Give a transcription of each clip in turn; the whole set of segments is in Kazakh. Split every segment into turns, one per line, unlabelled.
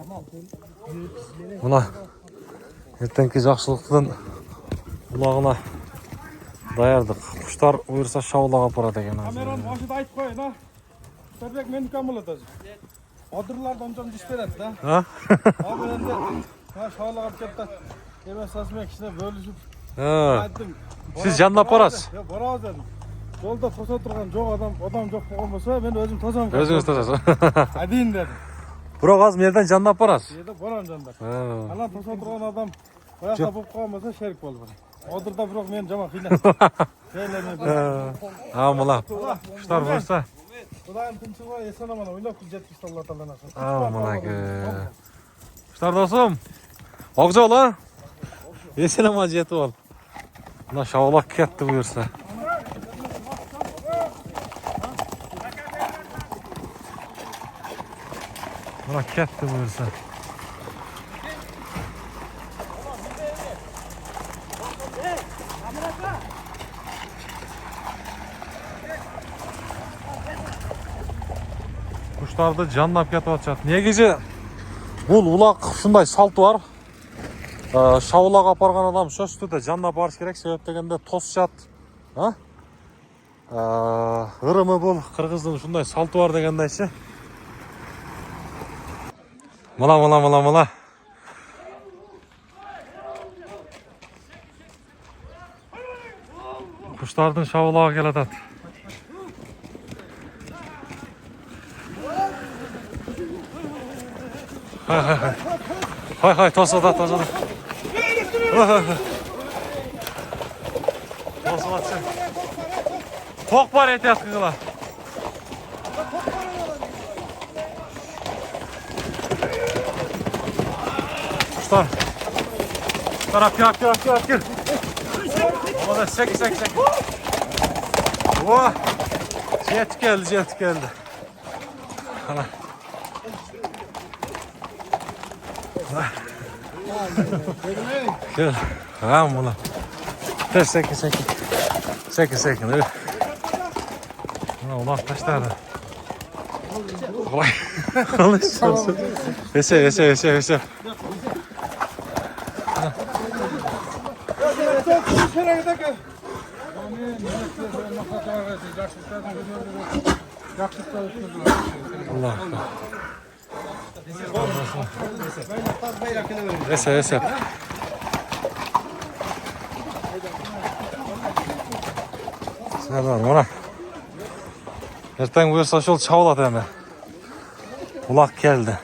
Мына ертеңгі жақсылықтың ұлағына даярдық. Құштар бұйырса шаулаға апарады екен.
Камераны башыда айтып қойын, а? Құштарбек мені кәм болады өзі. Одырларды ончан жүз береді, да?
Ha?
Ал енді шаулаға кетті. Кеме сасымен кішіне бөлісіп.
Siz жанына апарасыз?
Барамыз дедім. Жолда тоса тұрған жоқ адам жоқ болған болса, мен өзім тосам.
Өзіңіз тосасыз.
Әдейін дедім.
Бірақ аз мерден жанына апарасыз?
Еді барам жандар. Анан тоса тұрған адам баяқта болып қалған болса, шерік болды бір. Одырда бірақ мен жаман қиын.
Мына құштар болса.
Құдайым тыншыға есен аман ойлап жеткізді Алла Тағаладан.
Мына құштар досым. Ақжол, а? Есен аман жетіп ал. Мына шаулақ кетті бұйырса. Мына кетті бұйырса. Құштарды жаннап кетіп атышат. Негізі бұл улақ шындай салты бар. Шаулаға апарған адам шөшті де жаннап барыш керек. Себеп дегенде тос жат. Ырымы бұл қырғыздың шындай салты бар дегенде ше. Мына. Құштардың шаулаға келатат. Hay, tosada. Tosada sen. Tok var et yatkıgıla. Kuşlar. Taraf yak. O da sek. Oh. Jet geldi. Ana. Gel. Mula. Sekin. Muna ulaq taşladı. Kolay. Ese. Allah. Ese. Selam ona. Erten buyursa şol çavladı hemen. Ulak geldi.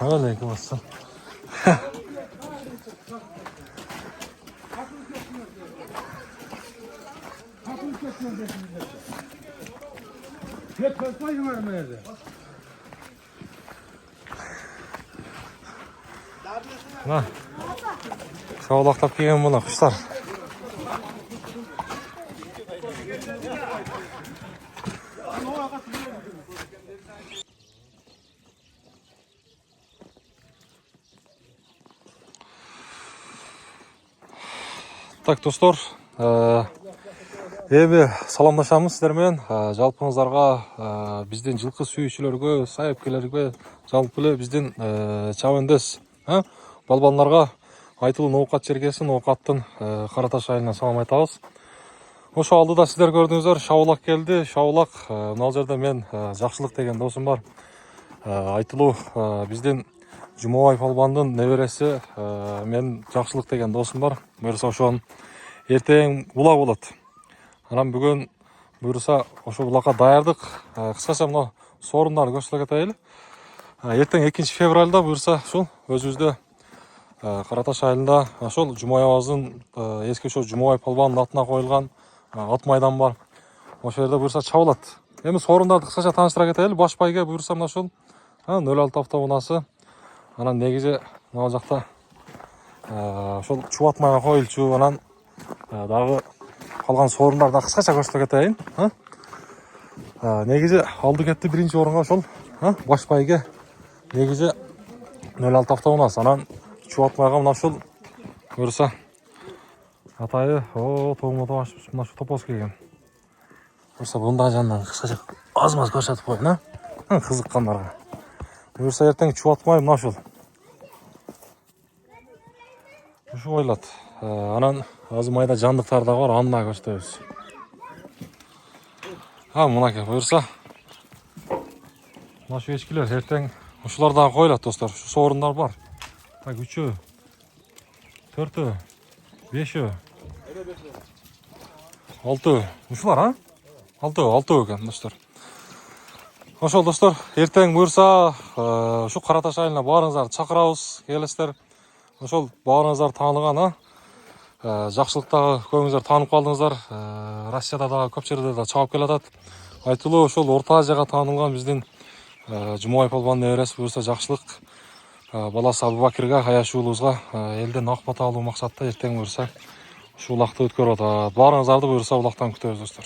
Aleyküm assalam. Mına şaulaqtap kelgan mına құштар. Так, достор, эми саламдашамыз сіздермен. Жалпыңыздарға биздин жылкы сүйүүчүлөргө, сайыпкерлерге, жалпы эле биздин чабандес балбандарга айтылуу ноокат жергесин, ноокаттын Караташ айылына салам айтабыз. Ошо алдыда сиздер көрдүңүздөр, шаулак келди. Шаулак, мына жерде мен Жакшылык деген досум бар. Айтылуу биздин Жумабай балбандын небереси, мен Жакшылык деген досум бар. Буюрса ошонун эртең улак болот. Анан бүгүн буюрса ошо улакка даярдык. Кыскача мына сорундарды көрсөтө кетели. Эртең 2 февралда буюрса ушул өзүбүздө Караташ айылында ошол Жумай абаздын эски ошо Жумабай балбандын атына коюлган ат майдан бар. Ошол жерде буюрса чабылат. Эми сорундарды кыскача тааныштыра кетели. Баш байге буюрса мына ушул 06 автоунаасы. Анан негизи мына жакта ошол чубатмайга коюлчу. Анан дагы калган сорундарды кыскача көрсөтө кетейин. Негизи алды кетти биринчи орунга ошол баш байге негизи 06 автоунаас. Анан чубатмайга мына ушул буюрса атайы тоңмото ашып мына ушу топоз келген. Буюрса мындай жанынан кыскача аз-маз көрсөтүп коеюн, а? Кызыккандарга. Буюрса эртең чубатмай мына ушул. Ушу ойлот. Анан азыр майда жандыктар да бар, аны да көрсөтөбүз. Мынакей буюрса. Мына шу эчкилер эртең ушулар дагы коюлат достор. Ушу соорундар бар. Так, 3, 4, 5, 6. Ушулар, а? 6 экен достор. Ошол достор, эртең буюрса, ушу Кара Таш айылына баарыңыздарды чакырабыз, келесиздер. Ошол баарыңыздар тааныган, жакшылыктагы көбүңүздөр таанып калдыңыздар. Россияда дагы көп жерде да чабып келатат. Айтылуу ошол Орто Азияга таанылган биздин Жумабай полбандын небереси буюрса жакшылык баласы Абубакирге, Аяш уулубузга элден ак бата алуу максатта эртең буюрса ушул улакты өткөрүп атат. Баарыңыздарды буюрса улактан күтөбүз достор.